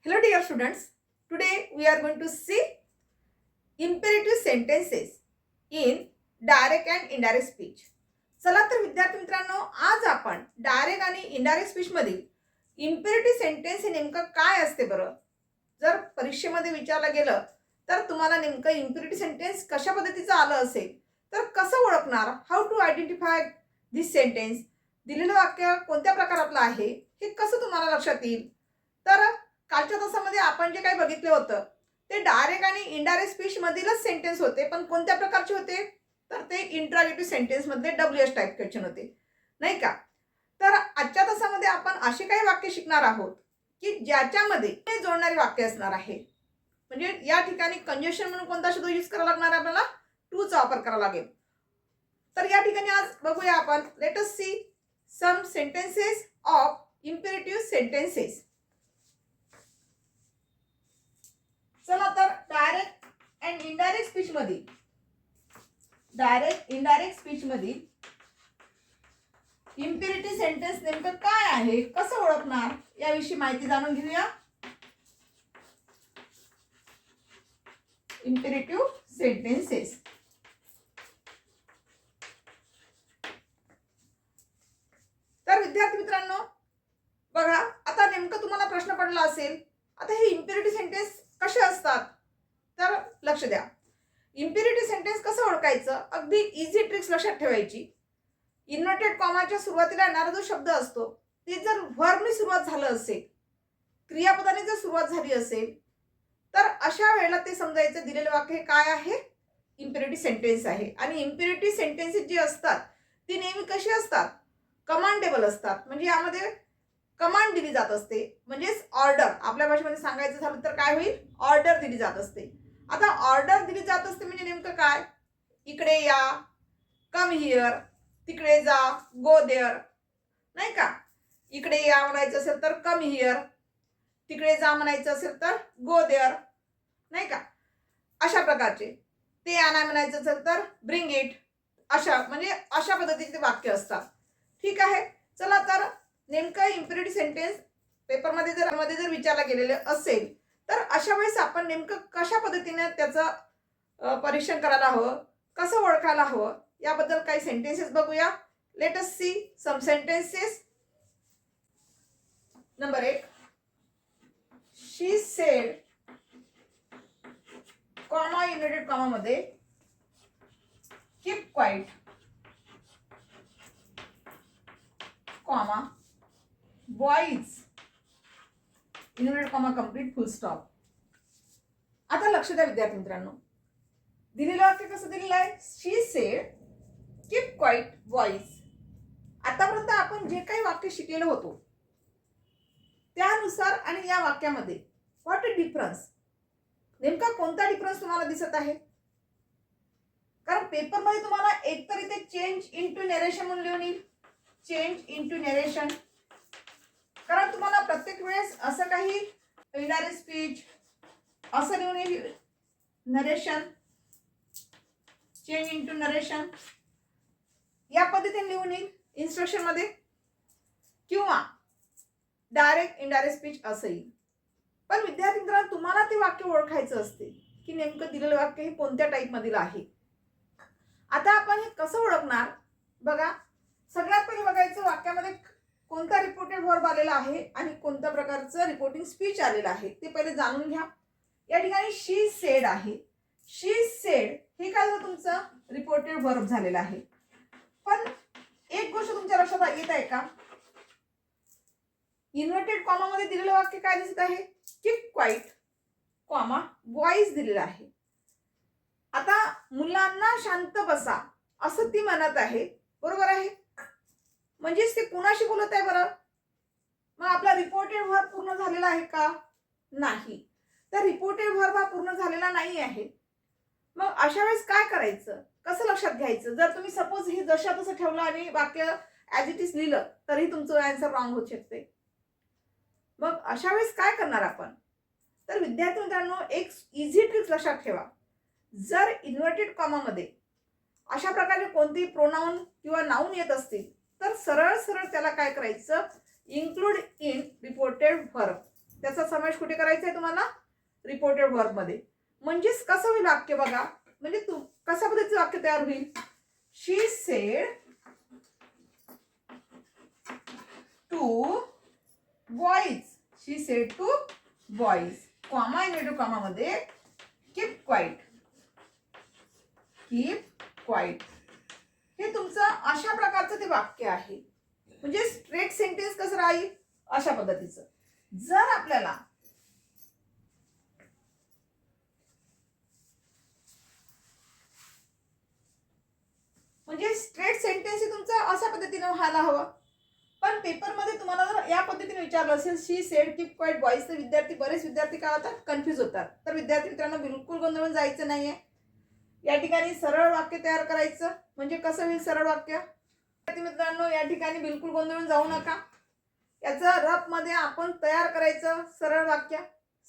Hello dear students, today we are going to see imperative sentences in direct and indirect speech. चला तर विद्यार्थी मित्रांनो, आज आपण डायरेक्ट आणि इनडायरेक्ट स्पीच मधील इम्पेरेटिव्ह सेंटेन्स हे नेमकं काय असते बरं. जर परीक्षेमध्ये विचारलं गेलं तर तुम्हाला नेमकं इम्पेरेटिव्ह सेंटेन्स कशा पद्धतीचं आलं असेल तर कसं ओळखणार, how to identify this sentence, दिलेलं वाक्य कोणत्या प्रकारातलं आहे हे कसं तुम्हाला लक्षात येईल. तर कालच्या तासामध्ये आपण जे काही बघितलं होतं ते डायरेक्ट आणि इनडायरेक्ट स्पीच मधीलच सेंटेन्स होते, पण कोणत्या प्रकारचे होते तर ते इंट्रागेटिव्ह सेंटेन्स मधले WH टाइप क्वेश्चन होते, नाही का. तर आजच्या तासामध्ये आपण असे काही वाक्य शिकणार आहोत की ज्याच्यामध्ये जोडणारी वाक्य असणार आहे. म्हणजे या ठिकाणी कंजक्शन म्हणून कोणता शब्द यूज करावा लागणार, आपल्याला टूचा वापर करावा लागेल. तर या ठिकाणी आज बघूया आपण, let us see some sentences of imperative sentences. चला तर डायरेक्ट अँड इनडायरेक्ट स्पीच मध्ये, डायरेक्ट इनडायरेक्ट स्पीच मध्ये इम्पेरेटिव्ह सेंटेन्स नेमकं काय आहे, कसं ओळखणार याविषयी माहिती जाणून घेऊया. Imperative sentences. तर विद्यार्थी मित्रांनो बघा, आता नेमकं तुम्हाला प्रश्न पडला असेल, आता हे इम्पेरेटिव्ह सेंटेन्स कसे असतात तर लक्ष द्या. इम्पेरेटिव्ह सेंटेन्स कसं ओळखायचं, अगदी इझी ट्रिक्स लक्षात ठेवायची. इन्व्हर्टेड कॉमाच्या सुरुवातीला येणारा जो शब्द असतो ते जर व्हर्बने सुरुवात झालं असेल, क्रियापदाने जर सुरुवात झाली असेल तर अशा वेळेला ते समजायचं दिलेलं वाक्य काय आहे, इम्पेरेटिव्ह सेंटेन्स आहे. आणि इम्पेरेटिव्ह सेंटेन्सेस जी असतात ती नेहमी कशी असतात, कमांडेबल असतात. म्हणजे यामध्ये कमांड दिली जात असते, म्हणजेच ऑर्डर. आपल्या भाषेमध्ये सांगायचं झालं तर काय होईल, ऑर्डर दिली जात असते. आता ऑर्डर दिली जात असते म्हणजे नेमकं काय, इकडे या, कम हिअर, तिकडे जा, गो देअर, नाही का. इकडे या म्हणायचं असेल तर कम हिअर, तिकडे जा म्हणायचं असेल तर गो देअर, नाही का. अशा प्रकारचे. ते आणा म्हणायचं असेल तर ब्रिंग इट. अशा म्हणजे अशा पद्धतीचे वाक्य असतात, ठीक आहे. चला तर नेमकं इम्पेरेटिव्ह सेंटेन्स पेपरमध्ये जर विचारला गेलेले असेल तर अशा वेळेस आपण नेमकं कशा पद्धतीने त्याचं परीक्षण करायला हवं, कसं ओळखायला हवं याबद्दल काही सेंटेन्सेस बघूया. Late us see some sentences. Number 1, शी सेड, कॉमा इन्व्हर्टेड कॉमा मध्ये, keep quiet, comma, boys, inverted comma complete, full stop. आता लक्ष द्या विद्यार्थी मित्रांनो, दिलेलं वाक्य कसं दिलेलं आहे, शी सेड कीप क्वाइट बॉईज. आतापर्यंत आपण जे काही वाक्य शिकलेलं होतो त्यानुसार आणि या वाक्यामध्ये व्हॉट अ डिफरन्स, नेमका कोणता डिफरन्स तुम्हाला दिसत आहे. कारण पेपरमध्ये तुम्हाला एकतर इथे चेंज इनटू नरेशन म्हणून लिहून येईल, चेंज इनटू नरेशन. कारण तुम्हाला प्रत्येक वेळेस असं काही इनडायरेक्ट स्पीच असं लिहून येईल, नरेशन, चेंज इनटू नरेशन या पद्धतीने लिहून येईल इन्स्ट्रक्शन मध्ये, किंवा डायरेक्ट इनडायरेक्ट स्पीच असं येईल. पण विद्यार्थी मित्रांनो तुम्हाला ते वाक्य ओळखायचं असते की नेमकं दिलेलं वाक्य हे कोणत्या टाईप मधील आहे. आता आपण हे कसं ओळखणार बघा. सगळ्यात पहिले बघायचं वाक्यामध्ये कोणता रिपोर्टेड व्हर्ब आलेला आहे आणि कोणत्या प्रकारचं रिपोर्टिंग स्पीच आलेलं आहे ते पहिले जाणून घ्या. या ठिकाणी शी सेड आहे, शी सेड हे काय झालं, तुमचं रिपोर्टेड व्हर्ब झालेलं आहे. पण एक गोष्ट तुमच्या लक्षात येत आहे का, इन्व्हर्टेड कॉमा मध्ये दिलेलं वाक्य काय दिसत आहे, कीप क्वाइट, कॉमा, बॉईज दिलेलं आहे. आता मुलांना शांत बसा असं ती म्हणत आहे, बरोबर आहे. म्हणजेच ते कुणाशी बोलत आहे बरं. मग आपला रिपोर्टेड व्हर्ब पूर्ण झालेला आहे का, नाही. तर रिपोर्टेड व्हर्ब हा पूर्ण झालेला नाही आहे. मग अशा वेळेस काय करायचं, कसं लक्षात घ्यायचं. जर तुम्ही सपोज हे जशा तसं ठेवलं आणि वाक्य ॲज इट इज लिहिलं तरी तुमचं आन्सर रॉंग होऊ शकते. मग अशा वेळेस काय करणार आपण, तर विद्यार्थी मित्रांनो एक इझी ट्रिक्स लक्षात ठेवा. जर इन्व्हर्टेड कॉमामध्ये अशा प्रकारे कोणती प्रोनाउन किंवा नाउन येत असतील तर सरळ सरळ त्याला काय करायचं, इन्क्लूड इन रिपोर्टेड व्हर्ब त्याचा समावेश कुठे करायचा आहे तुम्हाला? रिपोर्टेड वर्ब मध्ये. म्हणजेच कसं होईल वाक्य बघा, म्हणजे कशा पद्धतीचं वाक्य तयार होईल? She said to boys. She said to boys, comma inverted comma मध्ये कीप क्वाईट. कीप क्वाईट हे तुमचं अशा प्रकारचं ते वाक्य आहे. म्हणजे स्ट्रेट सेंटेन्स कसं राहील? अशा पद्धतीचं. जर आपल्याला म्हणजे स्ट्रेट सेंटेन्स हे तुमचं अशा पद्धतीने व्हायला हवं. पण पेपरमध्ये तुम्हाला जर या पद्धतीने विचारलं असेल शी सेड कीप क्वाईट बॉईज, तर बरेच विद्यार्थी काय होतात? कन्फ्यूज होतात. तर विद्यार्थी मित्रांनो बिलकुल गोंधळून जायचं नाहीये. या ठिकाणी सरळ वाक्य तयार करायचं. म्हणजे कसं होईल सरळ वाक्य? विद्यार्थी मित्रांनो या ठिकाणी बिलकुल गोंधळून जाऊ नका. याचं रफ मध्ये आपण तयार करायचं सरळ वाक्य,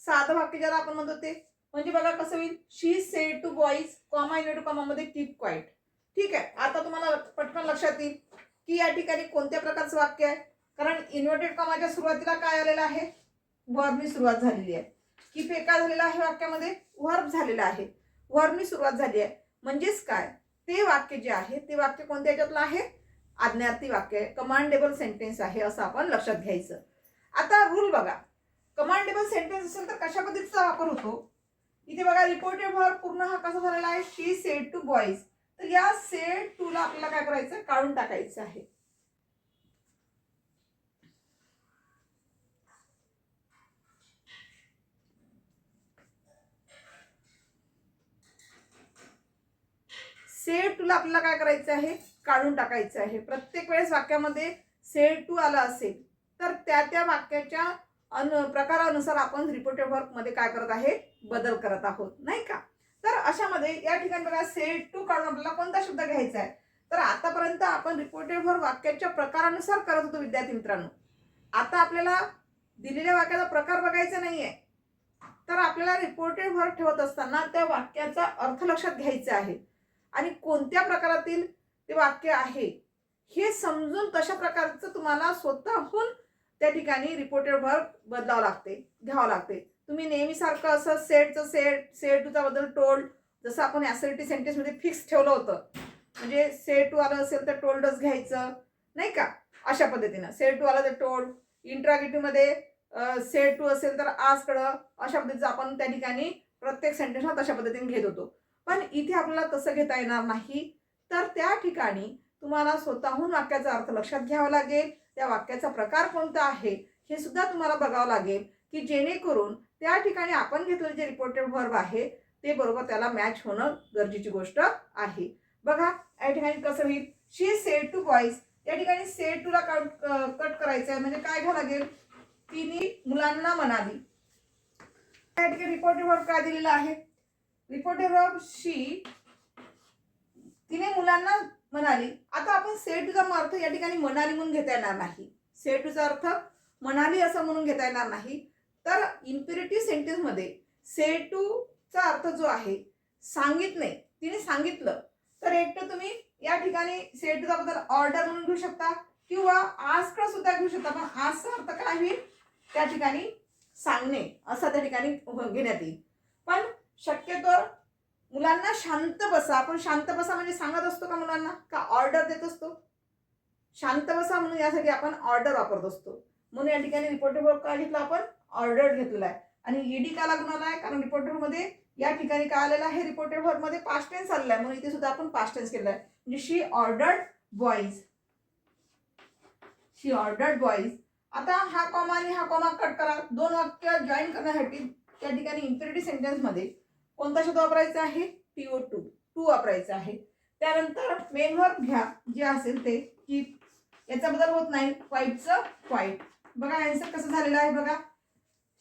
साधं वाक्य ज्याला आपण म्हणतो ते. म्हणजे बघा कसं होईल? She said to boys, comma inverted comma मध्ये कीप क्वाईट. ठीक आहे. आता तुम्हाला पटकन लक्षात येईल की या ठिकाणी कोणत्या प्रकारचं वाक्य आहे. कारण इन्व्हर्टेड कॉमाच्या सुरुवातीला काय आलेलं आहे? वर्बनी सुरुवात झालेली आहे. कीप हे काय झालेलं आहे वाक्यामध्ये? वर्ब झालेला आहे. वर्बनी सुरुवात झाली आहे. म्हणजेच काय? ते वाक्य जे आहे ते वाक्य कोणत्या याच्यातलं आहे? आज्ञार्थी वाक्य आहे, कमांडेबल सेंटेन्स आहे असं आपण लक्षात घ्यायचं. आता रूल बघा, कमांडेबल सेंटेन्स असेल तर कशा पद्धतीचा वापर होतो? इथे बघा रिपोर्टेड वर्ब पूर्ण हा कसा झालेला आहे? शी सेड टू बॉईज. तर या सेड टू ला आपल्याला काय करायचं? काढून टाकायचं आहे. सेड टू ला आपल्याला काय करायचं आहे? काढून टाकायचं आहे. प्रत्येक वेळेस वाक्यामध्ये सेड टू आला असेल तर त्या वाक्याच्या प्रकारानुसार आपण रिपोर्टेड वर्ब मध्ये काय करत आहे? बदल करत आहोत, नाही का? तर अशामध्ये या ठिकाणी बघा सेड टू काढून आपल्याला कोणता शब्द घ्यायचा आहे? तर आतापर्यंत आपण रिपोर्टेड वर्ब वाक्याच्या प्रकारानुसार करत होतो विद्यार्थी मित्रांनो. आता आपल्याला दिलेल्या वाक्याचा प्रकार बघायचा नाहीये. तर आपल्याला रिपोर्टेड वर्ब ठेवत असताना त्या वाक्याचा अर्थ लक्षात घ्यायचा आहे आणि कोणत्या प्रकारातील ते वाक्य आहे हे समजून तशा प्रकारचं तुम्हाला स्वतःहून त्या ठिकाणी रिपोर्टेड वर्ब बदलावं लागते, घ्यावं लागते. तुम्ही नेहमी सारखं असं सेडचं सेड टूचा बदल टोल्ड, जसं आपण ॲसर्टिव्ह सेंटेन्स मध्ये फिक्स ठेवलं होतं. म्हणजे सेड टू आलं असेल तर टोल्डच घ्यायचं, नाही का? अशा पद्धतीनं सेड टू आलं तर टोल्ड. इंट्रागेटिव्ह मध्ये सेड टू असेल तर आस्कडं, अशा पद्धतीचं आपण त्या ठिकाणी प्रत्येक सेंटेन्सला तशा पद्धतीने घेत होतो. पण इथे आपल्याला तसं घेता येणार नाही. तर त्या ठिकाणी तुम्हाला स्वतःहून वाक्याचा अर्थ लक्षात घ्यावा लागेल. त्या वाक्याचा प्रकार कोणता आहे हे सुद्धा तुम्हाला बघावं लागेल की जेणेकरून त्या ठिकाणी आपण घेतलेलं जे रिपोर्टेड वर्ब आहे ते बरोबर त्याला मॅच होणं गरजेची गोष्ट आहे. बघा या ठिकाणी कसं होईल? She said to boys. या ठिकाणी सेड टू ला कट करायचं आहे. म्हणजे काय घ्यावं लागेल? तिने मुलांना म्हणाली. या ठिकाणी रिपोर्टेड वर्ब काय दिलेला आहे? रिपोर्टेड वर्ब शी, तिने मुलांना म्हणाली. आता आपण सेड टूचा अर्थ या ठिकाणी म्हणाली म्हणून घेता येणार नाही. सेड टूचा अर्थ म्हणाली असं म्हणून घेता येणार नाही. तर इम्पेरेटिव्ह सेंटेन्स मध्ये सेड टू चा अर्थ जो आहे सांगितले, तिने सांगितलं, तर एक तर तुम्ही या ठिकाणी सेड टूचा बद्दल ऑर्डर म्हणून घेऊ शकता किंवा आस्क सुद्धा घेऊ शकता. पण आस्कचा अर्थ काय होईल? त्या ठिकाणी सांगणे असा त्या ठिकाणी घेण्यात येईल. पण शक्यतो मुलांना शांत बसा, आपण शांत बसा म्हणजे सांगत असतो का मुलांना? का ऑर्डर देत असतो? शांत बसा म्हणून यासाठी आपण ऑर्डर वापरत असतो. म्हणून या ठिकाणी रिपोर्टेड वर्ब काय घेतला आपण? ऑर्डर घेतलेला आहे. आणि ईडी का लागून आला आहे? कारण रिपोर्टेड मध्ये या ठिकाणी काय आलेलं आहे? रिपोर्टेड वर्ब मध्ये पास्ट टेन्स आलेला आहे, म्हणून इथे सुद्धा आपण पास्ट टेन्स केलेला आहे. म्हणजे शी ऑर्डर्ड बॉईज. शी ऑर्डर्ड बॉईज. आता हा कॉमा आणि हा कॉमा कट करा. दोन वाक्य जॉईन करण्यासाठी त्या ठिकाणी इम्पेरेटिव्ह सेंटेन्स मध्ये कोणता शब्द वापरायचा आहे? TO2 टू वापरायचा आहे. त्यानंतर मेन वर्ब घ्या जे असेल ते कीप. याचा बदल होत नाही. क्वाईटचं क्वाईट. बघा आन्सर कसं झालेलं आहे बघा.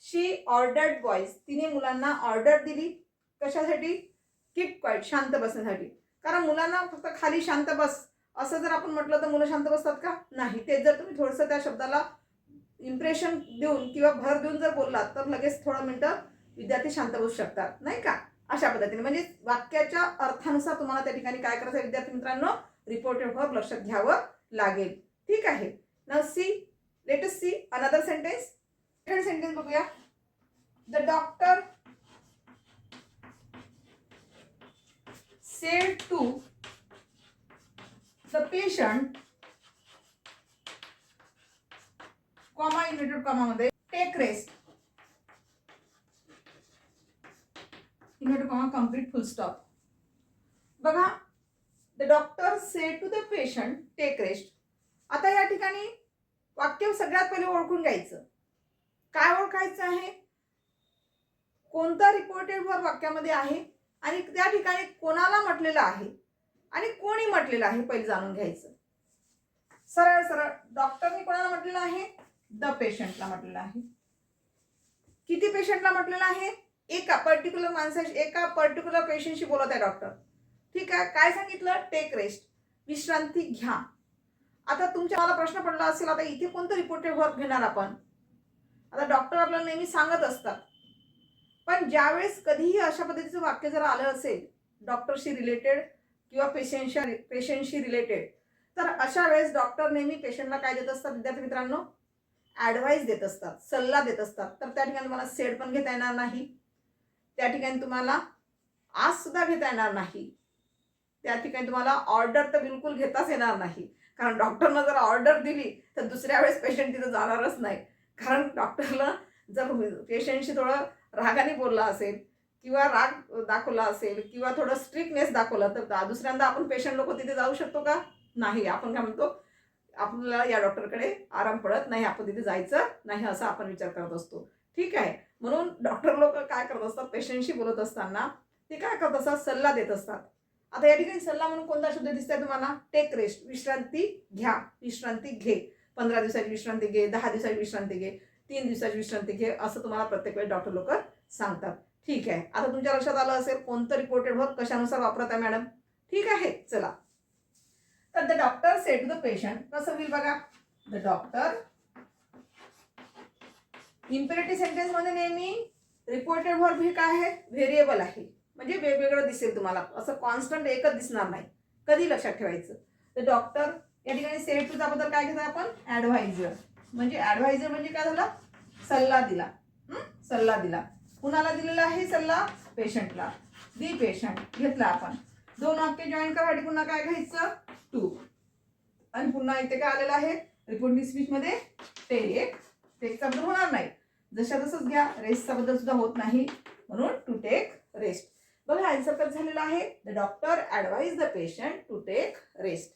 शी ऑर्डर्ड बॉईज. तिने मुलांना ऑर्डर दिली. कशासाठी? कीप क्वाईट, शांत बसण्यासाठी. कारण मुलांना फक्त खाली शांत बस असं जर आपण म्हटलं तर मुलं शांत बसतात का? नाही. ते जर तुम्ही थोडंसं त्या शब्दाला इम्प्रेशन देऊन किंवा भर देऊन जर बोललात तर लगेच थोडं मिनिटं विद्यार्थी शांत बसू शकतात, नाही का? अशा पद्धतीने म्हणजे वाक्याच्या अर्थानुसार तुम्हाला त्या ठिकाणी काय करायचं विद्यार्थी मित्रांनो? रिपोर्टेड वर्ब लक्षात घ्यावं लागेल. ठीक आहे. Now see, let us see another sentence. Second sentence बघूया. The doctor said to the patient, comma inverted comma मध्ये, take rest, inverted comma complete full stop. बघा, the doctor said to the patient take rest. आता या ठिकाणी वाक्य सगळ्यात पहिले ओळखून घ्यायचं. काय ओळखायचं आहे? कोणता रिपोर्टेड वर्ब वाक्यामध्ये आहे आणि त्या ठिकाणी कोणाला म्हटलेलं आहे आणि कोणी म्हटलेलं आहे पहिले जाणून घ्यायचं. सरळ सरळ डॉक्टरनी कोणाला म्हटलेलं आहे? द पेशंटला म्हटलेलं आहे. किती पेशंटला म्हटलेलं आहे? एका पर्टिक्युलर माणसाशी, एका पर्टिक्युलर पेशंटशी बोलत आहे डॉक्टर. ठीक आहे. काय सांगितलं? टेक रेस्ट, विश्रांती घ्या. आता मला प्रश्न पडला असेल, आता इथे कोणतं रिपोर्टेड वर्ब घेणार आपण? आता डॉक्टर आपल्याला नेहमी सांगत असतात, पण ज्यावेळेस कधीही अशा पद्धतीचं वाक्य जर आलं असेल डॉक्टरशी रिलेटेड किंवा पेशंटशी रिलेटेड, तर अशा वेळेस डॉक्टर नेहमी पेशंटला काय देत असतात विद्यार्थी मित्रांनो? ॲडवाईस देत असतात, सल्ला देत असतात. तर त्या ठिकाणी तुम्हाला सेड पण घेता येणार नाही, त्या ठिकाणी तुम्हाला आज सुद्धा घेता येणार नाही, त्या ठिकाणी तुम्हाला ऑर्डर तर बिलकुल घेताच येणार नाही. कारण डॉक्टरनं जर ऑर्डर दिली तर दुसऱ्या वेळेस पेशंट तिथं जाणारच नाही. कारण डॉक्टरला जर पेशंटशी थोडं रागाने बोलला असेल किंवा राग दाखवला असेल किंवा थोडं स्ट्रिक्टनेस दाखवलं तर दुसऱ्यांदा आपण पेशंट लोक तिथे जाऊ शकतो का? नाही. आपण काय म्हणतो? आपल्याला या डॉक्टरकडे आराम पडत नाही, आपण तिथे जायचं नाही, असा आपण विचार करत असतो. ठीक आहे. म्हणून डॉक्टर लोक काय करत असतात? पेशंटशी बोलत असताना ते काय करत असतात? सल्ला देत असतात. आता या ठिकाणी सल्ला म्हणून कोणता शब्द दिसतोय तुम्हाला? टेक रेस्ट, विश्रांती घ्या, विश्रांती घे. 15 दिवसाची विश्रांती घे, 10 दिवसाची विश्रांती घे, 3 दिवसाची विश्रांती घे, असं तुम्हाला प्रत्येक वेळेस डॉक्टर लोक सांगतात. ठीक आहे. आता तुमच्या लक्षात आलं असेल कोणतं रिपोर्टेड वर्ब कशानुसार वापरत आहे मॅडम. ठीक आहे. चला, तर the doctor said to the patient कसं होईल बघा. द डॉक्टर, इम्पेरेटिव्ह सेंटेन्स मध्ये नेहमी रिपोर्टेड वर्ब हे काय आहे? व्हेरिएबल आहे, म्हणजे वेगवेगळं दिसेल तुम्हाला, असं कॉन्स्टंट एकच दिसणार नाही. कधी लक्षात ठेवायचं? द डॉक्टर या ठिकाणी सेड टू बद्दल काय घेतो आपण? ॲडवायझर. म्हणजे ॲडवायझर म्हणजे काय झालं? सल्ला दिला. सल्ला दिला. कुणाला दिलेला आहे सल्ला? पेशंटला. दी पेशंट घेतला आपण. दोन वाक्य जॉईन करायसाठी पुन्हा काय घ्यायचं? टू. आणि पुन्हा इथे काय आलेलं आहे? रिपोर्टिंग स्पीच मध्ये टेक. टेकचा बद्दल होणार नाही, जशा तसंच घ्या. रेस्टचा बद्दल सुद्धा होत नाही, म्हणून टू टेक रेस्ट. बघा आन्सर कसं झालेला आहे? The doctor advise the patient to take rest.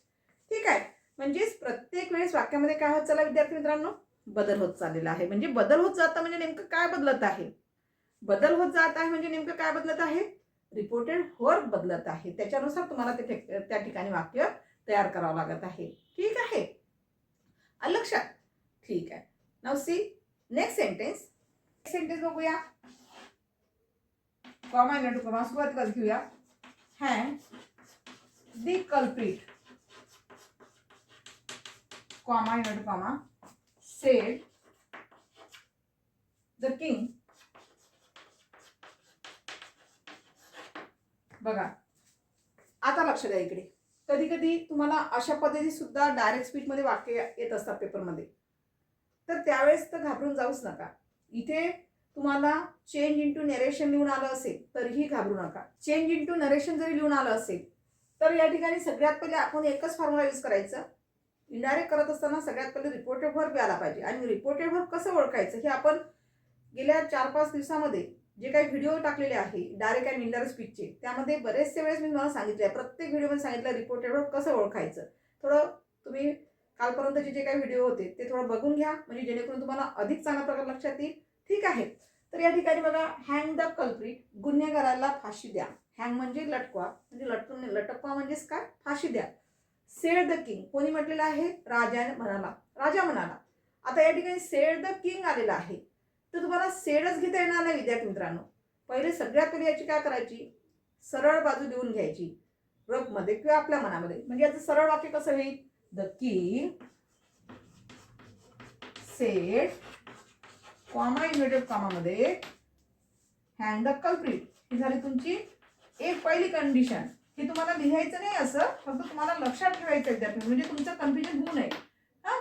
ठीक आहे. म्हणजेच प्रत्येक वेळेस वाक्यामध्ये काय होत चालला विद्यार्थी मित्रांनो? बदल होत चाललेला आहे. म्हणजे बदल होत जातं म्हणजे नेमकं काय बदलत आहे? बदल होत जात आहे म्हणजे नेमकं काय बदलत आहे? रिपोर्टेड वर्ब बदलत आहे. त्याच्यानुसार तुम्हाला ते त्या ठिकाणी वाक्य तयार करावं लागत आहे. ठीक आहे. लक्षात? ठीक आहे. Now C next sentence. Sentence बघूया. कॉमा इन्व्हर्टेड कॉमा सुरुवातीला घेऊया. Hand the culprit, comma inverted comma, sed the king. बघा आता लक्ष द्या इकडे. कधी कधी तुम्हाला अशा पद्धती सुद्धा डायरेक्ट स्पीच मध्ये वाक्य येत असतात पेपरमध्ये, तर त्यावेळेस तर घाबरून जाऊच नका. इथे तुम्हाला चेंज इंटू नरेशन लिहून आलं असेल तरीही घाबरू नका. चेंज इंटू नरेशन जरी लिहून आलं असेल तर या ठिकाणी सगळ्यात पहिले आपण एकच फॉर्म्युला यूज करायचा. इनडायरेक्ट करत असताना सगळ्यात पहिले रिपोर्टेड वर्ब यायला पाहिजे. आणि रिपोर्टेड वर्ब कसं ओळखायचं हे आपण गेल्या 4-5 दिवसामध्ये जे काही व्हिडिओ टाकलेले आहे डायरेक्ट अँड इनडायरेक्ट स्पीचचे, त्यामध्ये बरेचसे वेळेस मी तुम्हाला सांगितलं आहे, प्रत्येक व्हिडिओमध्ये सांगितलं रिपोर्टेड वर्ब कसं ओळखायचं. थोडं तुम्ही कालपर्यंतचे जे काही व्हिडिओ होते ते थोडं बघून घ्या, म्हणजे जेणेकरून तुम्हाला अधिक चांगल्या प्रकारे लक्षात येईल. ठीक आहे. तर या ठिकाणी बघा, हँग द कल्प्रिट, गुन्हेगाराला फाशी द्या. हँग म्हणजे लटकवा, म्हणजे लटकवा म्हणजेच काय? फाशी द्या. सेड द किंग, कोणी म्हटलेलं आहे? राजा म्हणाला. आता या ठिकाणी सेड द किंग आलेला आहे, तर तुम्हाला सेडच घेता येणार नाही विद्यार्थी मित्रांनो. पहिले सगळ्यात पहिले याची काय करायची? सरळ बाजू लिहून घ्यायची रफ मध्ये किंवा आपल्या मनामध्ये. म्हणजे याचं सरळ वाक्य कसं होईल? The king sed, comma inverted comma मध्ये, हँग द कल्प्रिट. ही झाली तुमची एक पहिली कंडिशन. हे तुम्हाला लिहायचं नाही असं, फक्त तुम्हाला लक्षात ठेवायचं विद्यार्थी, म्हणजे तुमचं कन्फ्युजन होऊ नये. हा,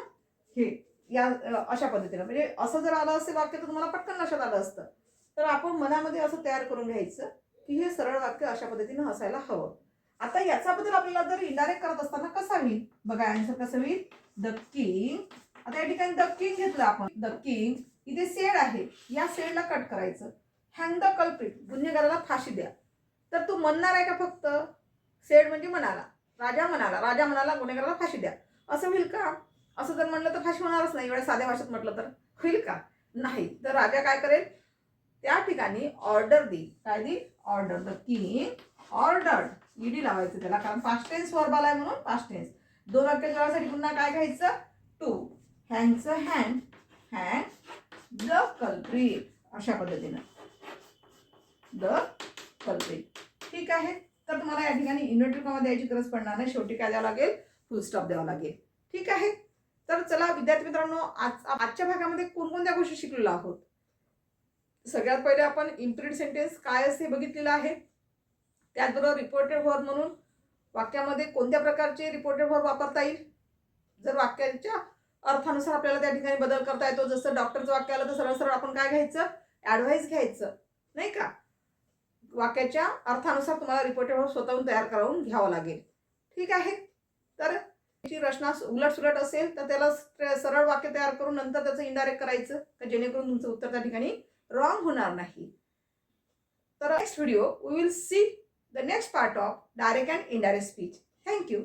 हे या अशा पद्धतीनं, म्हणजे असं जर आलं असेल वाक्य तर तुम्हाला पटकन लक्षात आलं असतं. तर आपण मनामध्ये असं तयार करून घ्यायचं की हे सरळ वाक्य अशा पद्धतीनं असायला हवं. आता याच्याबद्दल आपल्याला जर इनडायरेक्ट करत असताना कसा होईल बघा, आन्सर कसं होईल, द किंग. आता या ठिकाणी द किंग घेतलं आपण, द किंग. इथे सेड आहे, या सेडला कट करायचं. हँग द कल्प्रिट, गुन्हेगाराला फाशी द्या. तर तू म्हणणार आहे का फक्त, सेड म्हणजे म्हणाला, राजा म्हणाला गुन्हेगाराला फाशी द्या, असं होईल का? असं जर म्हणलं तर फाशी होणारच नाही. एवढ्या साध्या भाषेत म्हटलं तर होईल का? नाही. तर राजा काय करेल, त्या ठिकाणी ऑर्डर देईल. काय देईल? Order. The king ordered, ED लावायचं त्याला, कारण पास्ट टेन्स वर्बाल आहे म्हणून पास्ट टेन्स. दोन वाक्य जोडासाठी पुन्हा काय घ्यायचं, टू. हँगचं हँग, हँग द कल्प्रिट, अशा पद्धतीनं द कल्प्रिट. ठीक आहे. तर तुम्हाला या ठिकाणी इन्व्हर्टेड कॉमा द्यायची गरज पडणार नाही. शेवटी काय द्यावं लागेल, फुल स्टॉप द्यावा लागेल. ठीक आहे. तर चला विद्यार्थी मित्रांनो, आजच्या भागामध्ये कोणकोणत्या गोष्टी शिकलेलो आहोत. सगळ्यात पहिले आपण इम्पेरेटिव्ह सेंटेन्स काय असते बघितलेलं आहे. त्याचबरोबर रिपोर्टेड वर्ब म्हणून वाक्यामध्ये कोणत्या प्रकारचे रिपोर्टेड वर्ब वापरता येईल. जर वाक्याच्या अर्थानुसार आपल्याला त्या ठिकाणी बदल करता येतो. जसं डॉक्टरचं वाक्य आलं तर सरळ सरळ आपण काय घ्यायचं, ॲडव्हाइस घ्यायचं, नाही का. वाक्याच्या अर्थानुसार तुम्हाला रिपोर्टेड वर्ब स्वतःहून तयार करून घ्यावं लागेल. ठीक आहे. तर त्याची रचना उलट सुलट असेल तर त्याला सरळ वाक्य तयार करून नंतर त्याचं इनडायरेक्ट करायचं, तर जेणेकरून तुमचं उत्तर त्या ठिकाणी रॉंग होणार नाही. तर next video we will see the next part of direct and indirect speech. Thank you.